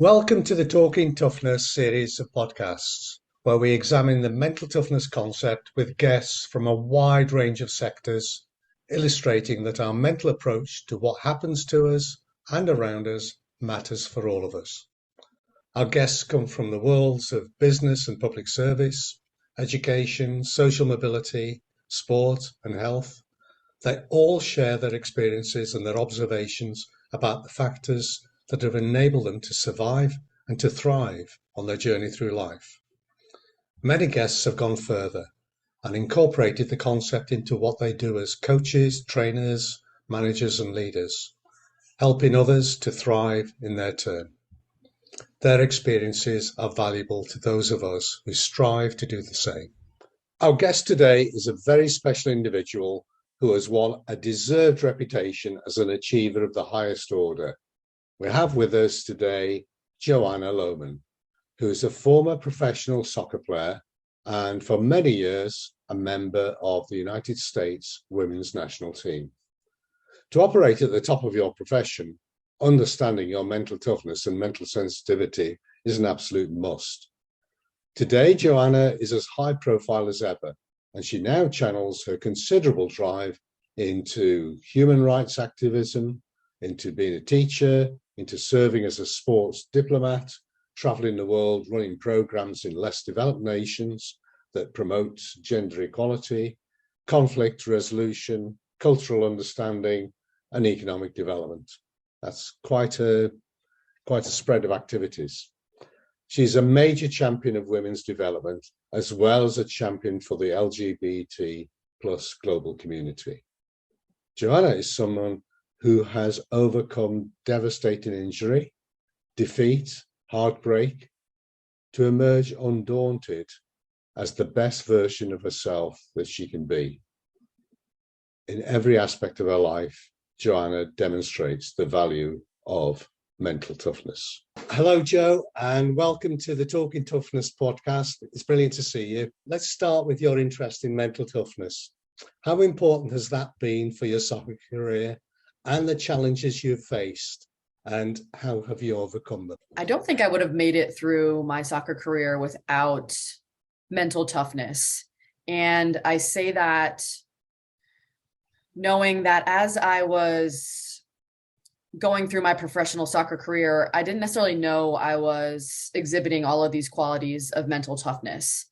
Welcome to the Talking Toughness series of podcasts, where we examine the mental toughness concept with guests from a wide range of sectors, illustrating that our mental approach to what happens to us and around us matters for all of us. Our guests come from the worlds of business and public service, education, social mobility, sport, and health. They all share their experiences and their observations about the factors that have enabled them to survive and to thrive on their journey through life. Many guests have gone further and incorporated the concept into what they do as coaches, trainers, managers, and leaders, helping others to thrive in their turn. Their experiences are valuable to those of us who strive to do the same. Our guest today is a very special individual who has won a deserved reputation as an achiever of the highest order. We have with us today Joanna Lohman, who is a former professional soccer player and for many years a member of the United States women's national team. To operate at the top of your profession, understanding your mental toughness and mental sensitivity is an absolute must. Today, Joanna is as high profile as ever, and she now channels her considerable drive into human rights activism, into being a teacher, into serving as a sports diplomat, traveling the world, running programs in less developed nations that promote gender equality, conflict resolution, cultural understanding, and economic development. That's quite a spread of activities. She's a major champion of women's development, as well as a champion for the LGBT plus global community. Joanna is someone who has overcome devastating injury, defeat, heartbreak, to emerge undaunted as the best version of herself that she can be. In every aspect of her life, Joanna demonstrates the value of mental toughness. Hello, Joe, and welcome to the Talking Toughness podcast. It's brilliant to see you. Let's start with your interest in mental toughness. How important has that been for your soccer career and the challenges you've faced, and how have you overcome them? I don't think I would have made it through my soccer career without mental toughness. And I say that knowing that as I was going through my professional soccer career, I didn't necessarily know I was exhibiting all of these qualities of mental toughness.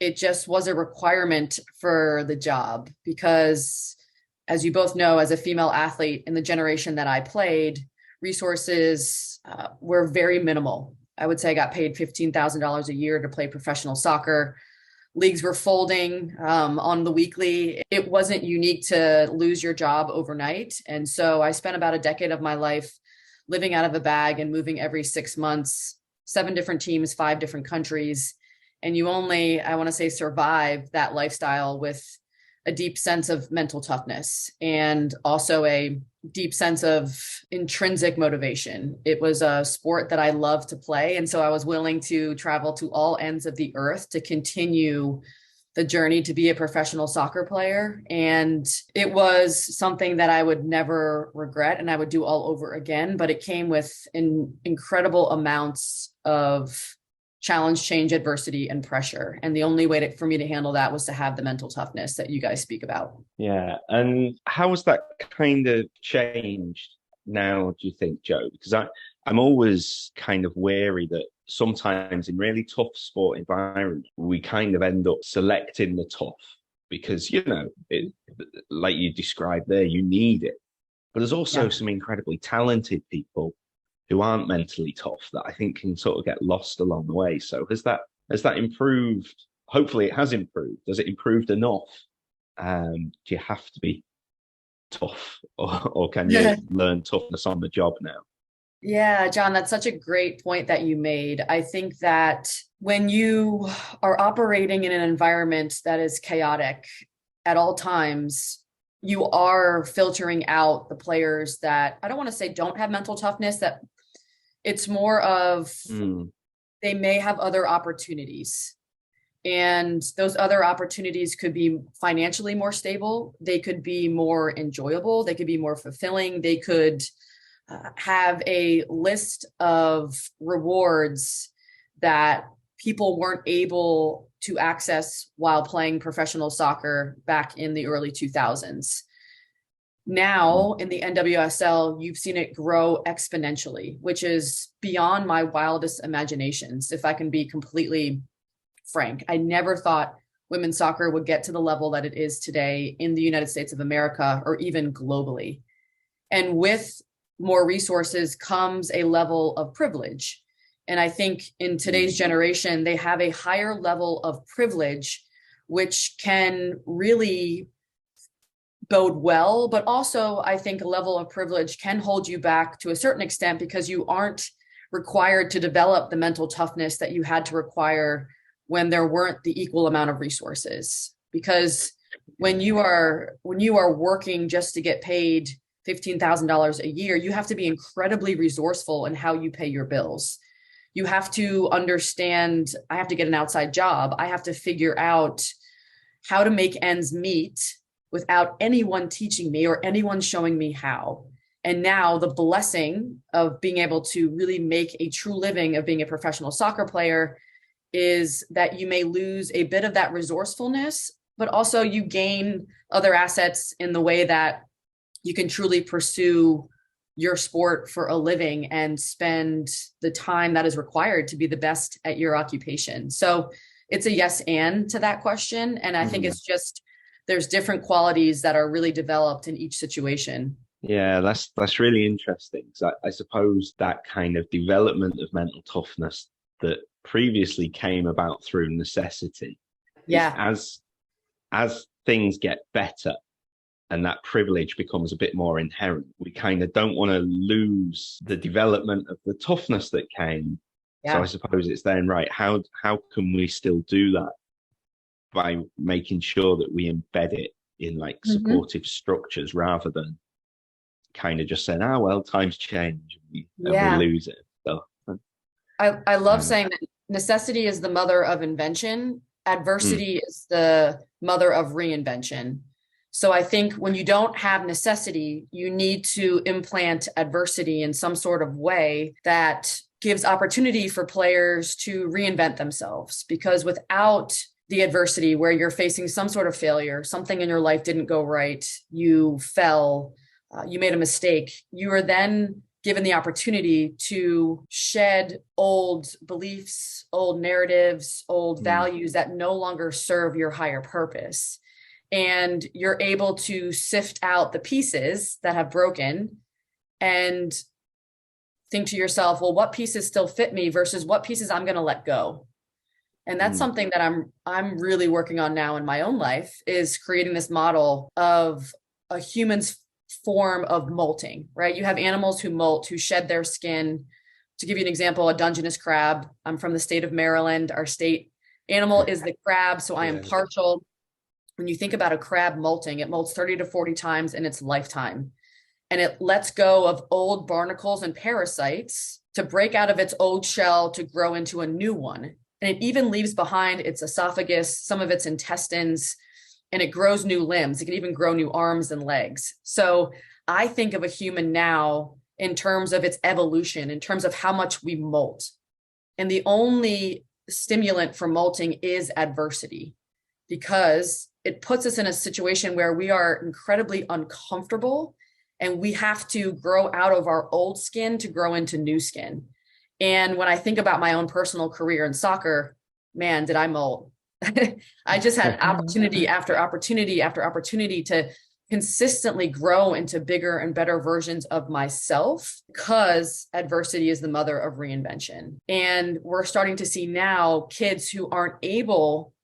It just was a requirement for the job because, as you both know, as a female athlete in the generation that I played, resources were very minimal. I would say I got paid $15,000 a year to play professional soccer. Leagues were folding on the weekly. It wasn't unique to lose your job overnight. And so I spent about a decade of my life living out of a bag and moving every 6 months, 7 different teams, 5 different countries. And you only, I want to say, survive that lifestyle with a deep sense of mental toughness and also a deep sense of intrinsic motivation. It was a sport that I loved to play. And so I was willing to travel to all ends of the earth to continue the journey to be a professional soccer player. And it was something that I would never regret and I would do all over again, but it came with incredible amounts of challenge, change, adversity, and pressure. And the only way for me to handle that was to have the mental toughness that you guys speak about. Yeah. And how has that kind of changed now, do you think, Joe? Because I'm always kind of wary that sometimes in really tough sport environments, we kind of end up selecting the tough because, like you described there, you need it. But there's also some incredibly talented people who aren't mentally tough that I think can sort of get lost along the way. So has that improved? Hopefully it has improved. Has it improved enough? Do you have to be tough or can you learn toughness on the job now? Yeah, John, that's such a great point that you made. I think that when you are operating in an environment that is chaotic at all times, you are filtering out the players that I don't want to say don't have mental toughness, that it's more of they may have other opportunities. And those other opportunities could be financially more stable. They could be more enjoyable. They could be more fulfilling. They could have a list of rewards that people weren't able to access while playing professional soccer back in the early 2000s. Now in the NWSL, you've seen it grow exponentially, which is beyond my wildest imaginations. If I can be completely frank, I never thought women's soccer would get to the level that it is today in the United States of America or even globally. And with more resources comes a level of privilege. And I think in today's generation, they have a higher level of privilege, which can really bode well, but also I think a level of privilege can hold you back to a certain extent because you aren't required to develop the mental toughness that you had to require when there weren't the equal amount of resources. Because when you are working just to get paid $15,000 a year, you have to be incredibly resourceful in how you pay your bills. You have to understand, I have to get an outside job. I have to figure out how to make ends meet without anyone teaching me or anyone showing me how. And now the blessing of being able to really make a true living of being a professional soccer player is that you may lose a bit of that resourcefulness, but also you gain other assets in the way that you can truly pursue your sport for a living and spend the time that is required to be the best at your occupation. So it's a yes and to that question. And I think it's just, there's different qualities that are really developed in each situation. Yeah, that's really interesting. So I suppose that kind of development of mental toughness that previously came about through necessity. Yeah. As things get better and that privilege becomes a bit more inherent, we kind of don't want to lose the development of the toughness that came. Yeah. So I suppose it's then, right, how can we still do that? By making sure that we embed it in like supportive structures rather than kind of just saying, oh, well, times change and we lose it. So, I love saying that necessity is the mother of invention. Adversity is the mother of reinvention. So I think when you don't have necessity, you need to implant adversity in some sort of way that gives opportunity for players to reinvent themselves. Because without the adversity where you're facing some sort of failure, something in your life didn't go right, you fell, you made a mistake, you are then given the opportunity to shed old beliefs, old narratives, old values that no longer serve your higher purpose. And you're able to sift out the pieces that have broken and think to yourself, well, what pieces still fit me versus what pieces I'm going to let go? And that's something that I'm really working on now in my own life, is creating this model of a human's form of molting, right? You have animals who molt, who shed their skin. To give you an example, a Dungeness crab. I'm from the state of Maryland. Our state animal is the crab, so I am partial. When you think about a crab molting, it molts 30 to 40 times in its lifetime. And it lets go of old barnacles and parasites to break out of its old shell to grow into a new one. And it even leaves behind its esophagus, some of its intestines, and it grows new limbs. It can even grow new arms and legs. So I think of a human now in terms of its evolution, in terms of how much we molt. And the only stimulant for molting is adversity, because it puts us in a situation where we are incredibly uncomfortable and we have to grow out of our old skin to grow into new skin. And when I think about my own personal career in soccer, man, did I molt. I just had opportunity after opportunity after opportunity to consistently grow into bigger and better versions of myself, because adversity is the mother of reinvention. And we're starting to see now kids who aren't able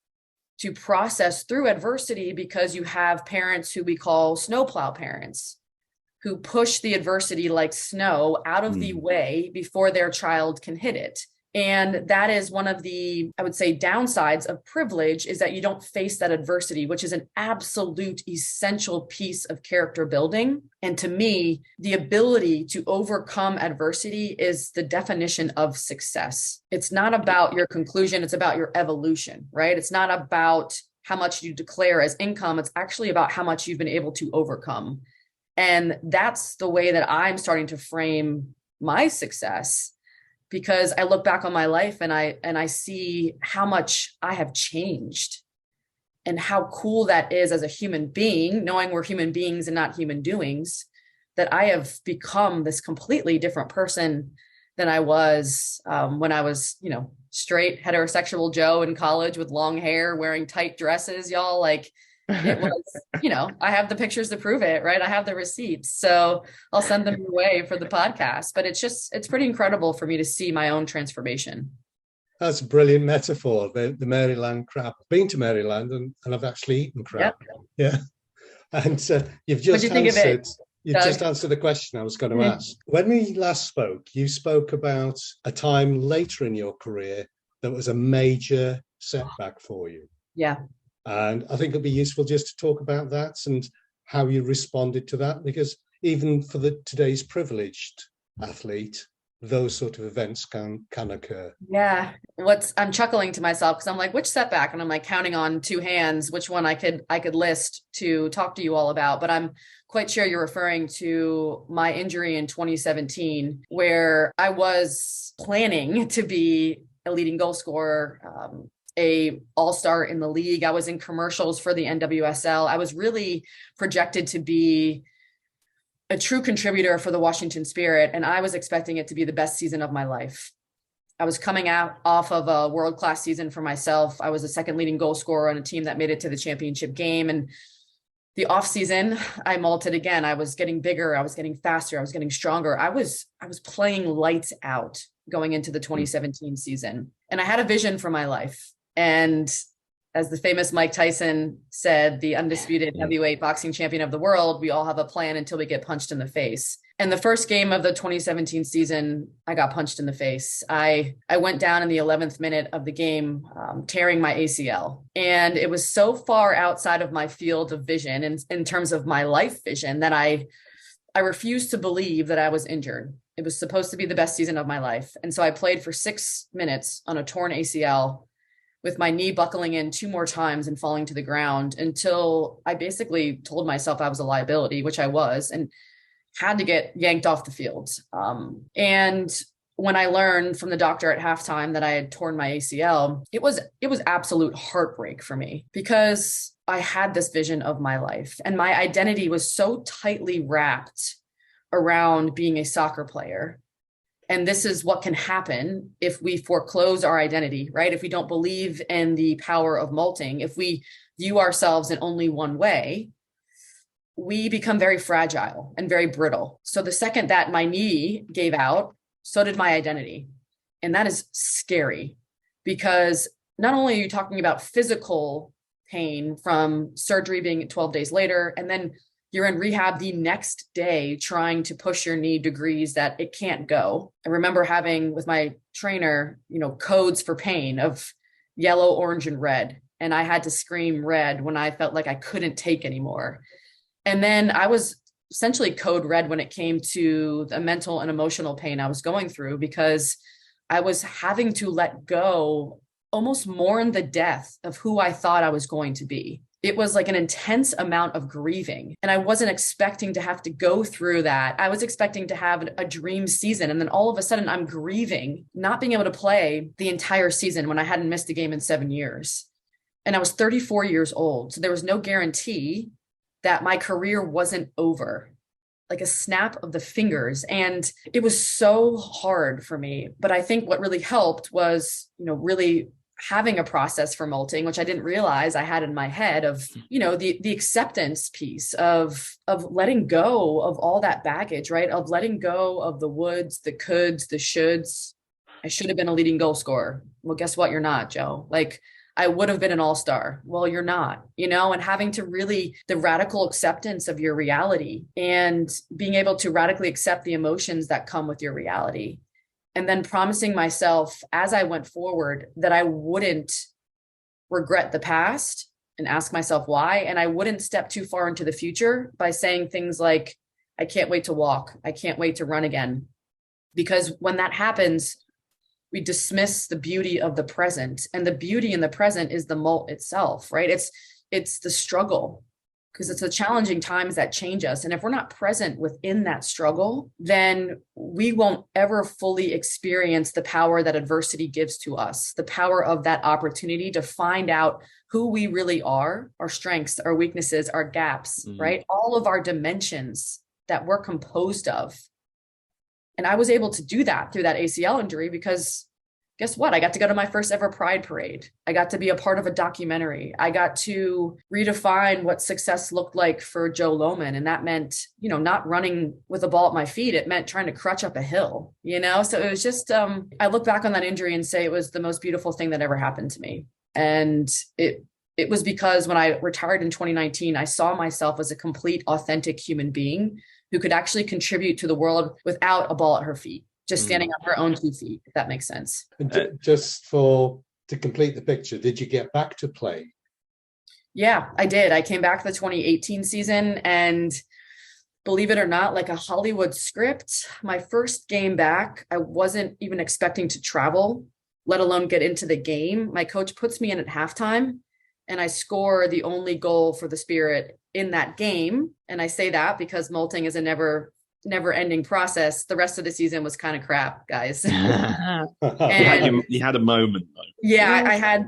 to process through adversity because you have parents who we call snowplow parents, who push the adversity like snow out of the way before their child can hit it. And that is one of the, I would say, downsides of privilege, is that you don't face that adversity, which is an absolute essential piece of character building. And to me, the ability to overcome adversity is the definition of success. It's not about your conclusion, it's about your evolution, right? It's not about how much you declare as income, it's actually about how much you've been able to overcome. And that's the way that I'm starting to frame my success, because I look back on my life and I see how much I have changed and how cool that is as a human being, knowing we're human beings and not human doings, that I have become this completely different person than I was when I was, straight heterosexual Joe in college with long hair, wearing tight dresses, y'all. Like, it was, I have the pictures to prove it, right? I have the receipts. So I'll send them your way for the podcast. But it's pretty incredible for me to see my own transformation. That's a brilliant metaphor, the Maryland crab. I've been to Maryland and I've actually eaten crab. Yep. Yeah. And you've just answered the question I was going to ask. When we last spoke, you spoke about a time later in your career that was a major setback for you. Yeah. And I think it'd be useful just to talk about that and how you responded to that, because even for today's privileged athlete, those sort of events can occur. Yeah. I'm chuckling to myself because I'm like, which setback? And I'm like counting on two hands, which one I could list to talk to you all about. But I'm quite sure you're referring to my injury in 2017, where I was planning to be a leading goal scorer, a all-star in the league. I was in commercials for the NWSL. I was really projected to be a true contributor for the Washington Spirit, and I was expecting it to be the best season of my life. I was coming off of a world-class season for myself. I was the second leading goal scorer on a team that made it to the championship game. And the off season, I MOULTed again. I was getting bigger. I was getting faster. I was getting stronger. I was playing lights out going into the 2017 season. And I had a vision for my life. And as the famous Mike Tyson said, the undisputed heavyweight boxing champion of the world, we all have a plan until we get punched in the face. And the first game of the 2017 season, I got punched in the face. I went down in the 11th minute of the game, tearing my ACL. And it was so far outside of my field of vision and in terms of my life vision that I refused to believe that I was injured. It was supposed to be the best season of my life. And so I played for 6 minutes on a torn ACL, with my knee buckling in 2 more times and falling to the ground, until I basically told myself I was a liability, which I was, and had to get yanked off the field. And when I learned from the doctor at halftime that I had torn my ACL, it was absolute heartbreak for me, because I had this vision of my life and my identity was so tightly wrapped around being a soccer player. And this is what can happen if we foreclose our identity, right? If we don't believe in the power of MOULTing, if we view ourselves in only one way, we become very fragile and very brittle. So the second that my knee gave out, so did my identity. And that is scary, because not only are you talking about physical pain from surgery being 12 days later, and then you're in rehab the next day trying to push your knee degrees that it can't go. I remember having with my trainer, codes for pain of yellow, orange, and red. And I had to scream red when I felt like I couldn't take anymore. And then I was essentially code red when it came to the mental and emotional pain I was going through, because I was having to let go, almost mourn the death of who I thought I was going to be. It was like an intense amount of grieving. And I wasn't expecting to have to go through that. I was expecting to have a dream season. And then all of a sudden I'm grieving, not being able to play the entire season when I hadn't missed a game in 7 years. And I was 34 years old. So there was no guarantee that my career wasn't over, like a snap of the fingers. And it was so hard for me. But I think what really helped was, really having a process for MOULTing, which I didn't realize I had in my head, of, the acceptance piece of letting go of all that baggage, right? Of letting go of the woulds, the coulds, the shoulds. I should have been a leading goal scorer. Well, guess what? You're not, Joe. Like, I would have been an all-star. Well, you're not, and having to really, the radical acceptance of your reality and being able to radically accept the emotions that come with your reality. And then promising myself as I went forward that I wouldn't regret the past and ask myself why. And I wouldn't step too far into the future by saying things like, I can't wait to walk. I can't wait to run again. Because when that happens, we dismiss the beauty of the present. And the beauty in the present is the MOULT itself, right? It's the struggle. because it's the challenging times that change us. And if we're not present within that struggle, then we won't ever fully experience the power that adversity gives to us, the power of that opportunity to find out who we really are, our strengths, our weaknesses, our gaps, right? All of our dimensions that we're composed of. And I was able to do that through that ACL injury because guess what? I got to go to my first ever Pride parade. I got to be a part of a documentary. I got to redefine what success looked like for Joe Lohman. And that meant, not running with a ball at my feet. It meant trying to crutch up a hill, So it was just, I look back on that injury and say it was the most beautiful thing that ever happened to me. And it was because when I retired in 2019, I saw myself as a complete, authentic human being who could actually contribute to the world without a ball at her feet. Just standing on her own 2 feet, if that makes sense. And just to complete the picture, did you get back to play? Yeah, I did. I came back the 2018 season, and believe it or not, like a Hollywood script, my first game back, I wasn't even expecting to travel, let alone get into the game. My coach puts me in at halftime, and I score the only goal for the Spirit in that game. And I say that because molting is a never-ending process. The rest of the season was kind of crap, guys. You had a moment though. Yeah,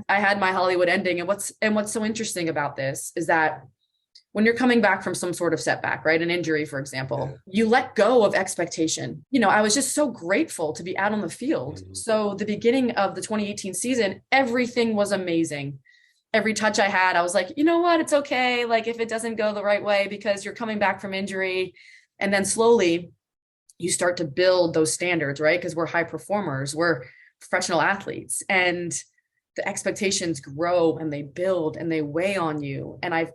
I had my Hollywood ending. And what's so interesting about this is that when you're coming back from some sort of setback, right? An injury, for example, you let go of expectation. I was just so grateful to be out on the field. So the beginning of the 2018 season, everything was amazing. Every touch I had, I was like, you know what? It's okay. Like if it doesn't go the right way because you're coming back from injury. And then slowly you start to build those standards, right? Because we're high performers, we're professional athletes, and the expectations grow and they build and they weigh on you. And I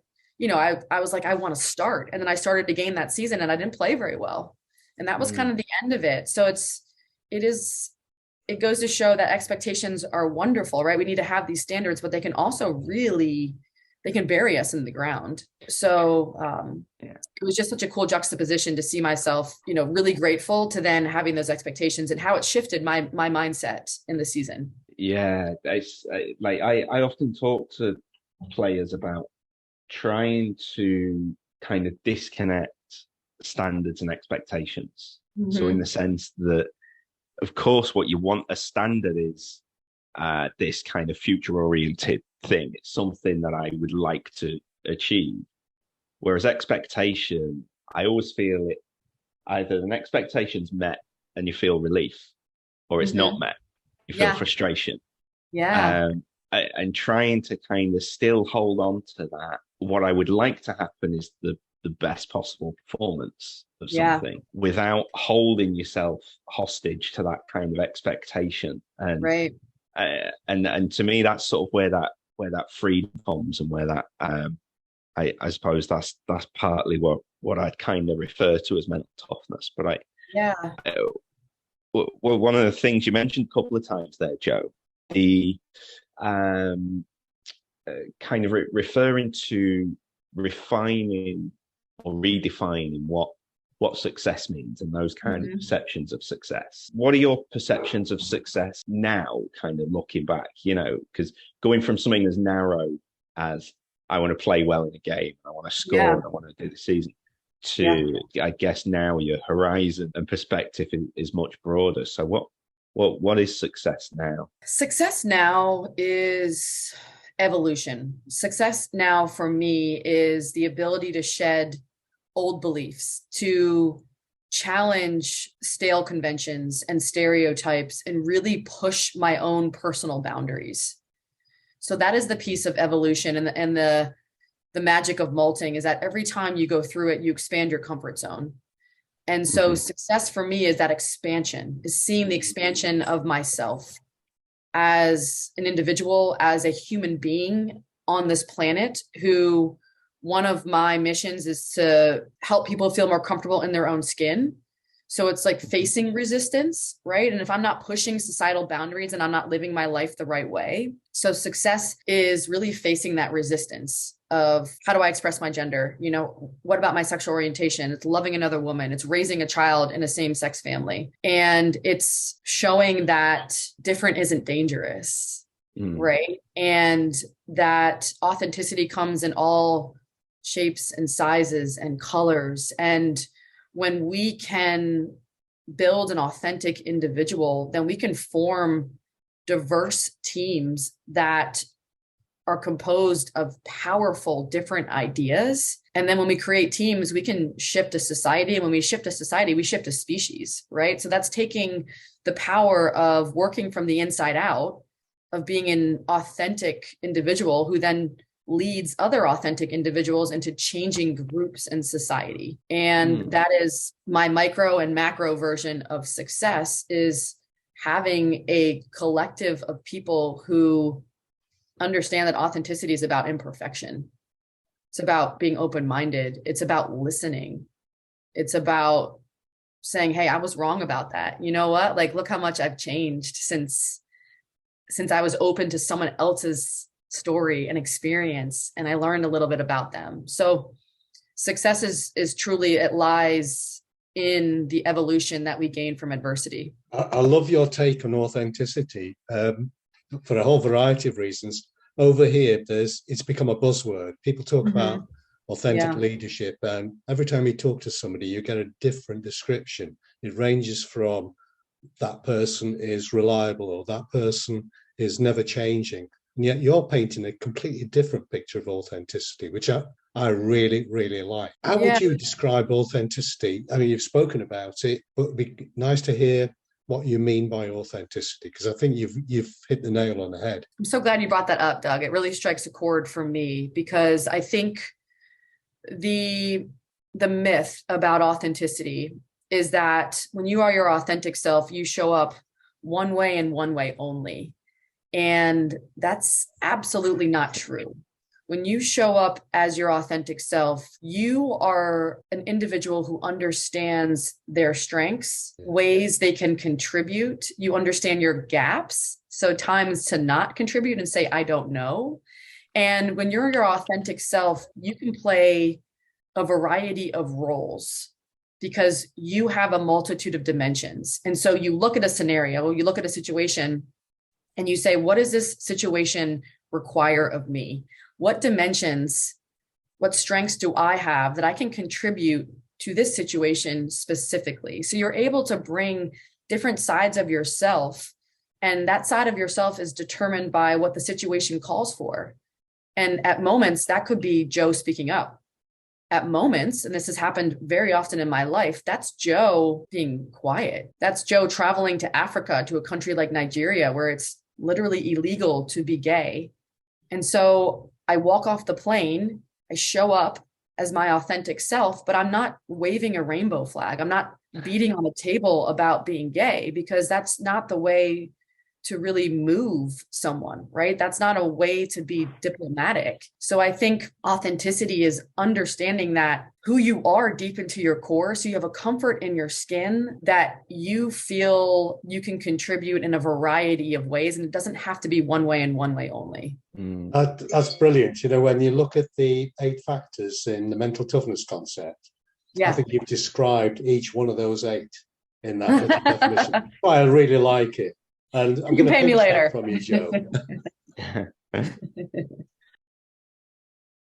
was like, I want to start. And then I started to gain that season and I didn't play very well. And that was kind of the end of it. So it goes to show that expectations are wonderful, right? We need to have these standards, but they can also they can bury us in the ground. So it was just such a cool juxtaposition to see myself, really grateful to then having those expectations and how it shifted my mindset in the season. Yeah, I often talk to players about trying to kind of disconnect standards and expectations. So in the sense that, of course, what you want a standard is this kind of future-oriented thing. It's something that I would like to achieve. Whereas expectation, I always feel it either an expectation's met and you feel relief, or it's not met, you feel frustration. Yeah. And trying to kind of still hold on to that. What I would like to happen is the best possible performance of something without holding yourself hostage to that kind of expectation. And right. And to me, that's sort of where that freedom comes, and where that I suppose that's partly what I'd kind of refer to as mental toughness. But one of the things you mentioned a couple of times there, Joe, the kind of referring to refining or redefining what success means and those kind of perceptions of success. What are your perceptions of success now, kind of looking back, because going from something as narrow as I want to play well in a game, I want to score, and I want to do the season, to I guess now your horizon and perspective is much broader. So what is success now? Success now is evolution. Success now for me is the ability to shed old beliefs, to challenge stale conventions and stereotypes and really push my own personal boundaries. So that is the piece of evolution, and the magic of molting is that every time you go through it, you expand your comfort zone. And so success for me is that expansion, is seeing the expansion of myself as an individual, as a human being on this planet, who one of my missions is to help people feel more comfortable in their own skin. So it's like facing resistance, right? And if I'm not pushing societal boundaries and I'm not living my life the right way. So success is really facing that resistance of, how do I express my gender? What about my sexual orientation? It's loving another woman. It's raising a child in a same-sex family. And it's showing that different isn't dangerous, right? And that authenticity comes in all shapes and sizes and colors. And when we can build an authentic individual, then we can form diverse teams that are composed of powerful different ideas. And then when we create teams, we can shift a society. And when we shift a society, we shift a species, right? So that's taking the power of working from the inside out, of being an authentic individual who then leads other authentic individuals into changing groups and society. And that is my micro and macro version of success, is having a collective of people who understand that authenticity is about imperfection. It's about being open-minded. It's about listening. It's about saying, hey, I was wrong about that. You know what? Like, look how much I've changed since I was open to someone else's story and experience, and I learned a little bit about them. So success is truly, it lies in the evolution that we gain from adversity. I love your take on authenticity for a whole variety of reasons. Over here, it's become a buzzword. People talk about authentic leadership, and every time you talk to somebody, you get a different description. It ranges from that person is reliable, or that person is never changing. And yet you're painting a completely different picture of authenticity, which I really, really like. How would you describe authenticity? I mean, you've spoken about it, but it'd be nice to hear what you mean by authenticity, because I think you've hit the nail on the head. I'm so glad you brought that up, Doug. It really strikes a chord for me, because I think the myth about authenticity is that when you are your authentic self, you show up one way and one way only. And that's absolutely not true. When you show up as your authentic self, you are an individual who understands their strengths, ways they can contribute. You understand your gaps. So times to not contribute and say, I don't know. And when you're your authentic self, you can play a variety of roles, because you have a multitude of dimensions. And so you look at a scenario, you look at a situation, and you say, what does this situation require of me? What dimensions, what strengths do I have that I can contribute to this situation specifically? So you're able to bring different sides of yourself, and that side of yourself is determined by what the situation calls for. And at moments, that could be Joe speaking up. At moments, and this has happened very often in my life, that's Joe being quiet. That's Joe traveling to Africa, to a country like Nigeria, where it's literally illegal to be gay. And so I walk off the plane, I show up as my authentic self, but I'm not waving a rainbow flag. I'm not beating on the table about being gay, because that's not the way to really move someone, right? That's not a way to be diplomatic. So I think authenticity is understanding that who you are deep into your core. So you have a comfort in your skin that you feel you can contribute in a variety of ways. And it doesn't have to be one way and one way only. That's brilliant. You know, when you look at the 8 factors in the mental toughness concept, I think you've described each one of those 8 in that definition. I really like it. And I'm you can pay me later from you, Joe.